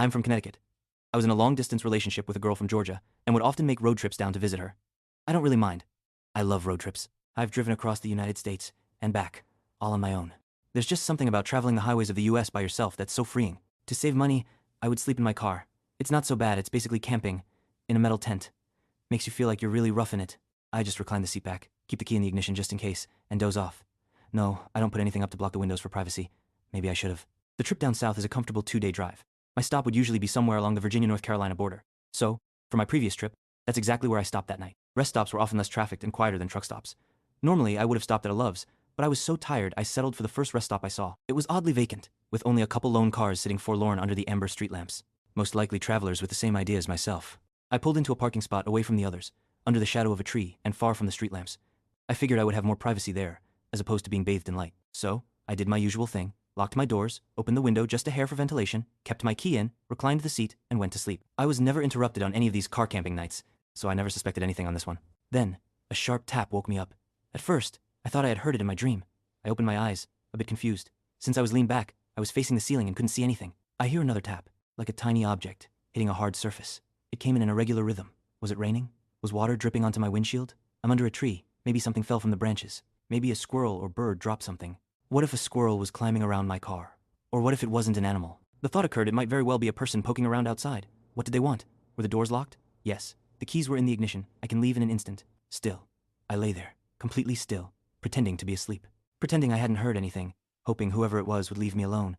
I'm from Connecticut. I was in a long-distance relationship with a girl from Georgia and would often make road trips down to visit her. I don't really mind. I love road trips. I've driven across the United States and back, all on my own. There's just something about traveling the highways of the US by yourself that's so freeing. To save money, I would sleep in my car. It's not so bad, it's basically camping, in a metal tent. Makes you feel like you're really rough in it. I just recline the seat back, keep the key in the ignition just in case, and doze off. No, I don't put anything up to block the windows for privacy. Maybe I should have. The trip down south is a comfortable 2-day drive. My stop would usually be somewhere along the Virginia-North Carolina border. So, for my previous trip, that's exactly where I stopped that night. Rest stops were often less trafficked and quieter than truck stops. Normally, I would have stopped at a Love's, but I was so tired I settled for the first rest stop I saw. It was oddly vacant, with only a couple lone cars sitting forlorn under the amber street lamps. Most likely travelers with the same idea as myself. I pulled into a parking spot away from the others, under the shadow of a tree and far from the street lamps. I figured I would have more privacy there, as opposed to being bathed in light. So, I did my usual thing, locked my doors, opened the window just a hair for ventilation, kept my key in, reclined the seat, and went to sleep. I was never interrupted on any of these car camping nights, so I never suspected anything on this one. Then, a sharp tap woke me up. At first, I thought I had heard it in my dream. I opened my eyes, a bit confused. Since I was leaned back, I was facing the ceiling and couldn't see anything. I hear another tap, like a tiny object, hitting a hard surface. It came in an irregular rhythm. Was it raining? Was water dripping onto my windshield? I'm under a tree. Maybe something fell from the branches. Maybe a squirrel or bird dropped something. What if a squirrel was climbing around my car? Or what if it wasn't an animal? The thought occurred it might very well be a person poking around outside. What did they want? Were the doors locked? Yes. The keys were in the ignition. I can leave in an instant. Still. I lay there, completely still, pretending to be asleep. Pretending I hadn't heard anything, hoping whoever it was would leave me alone.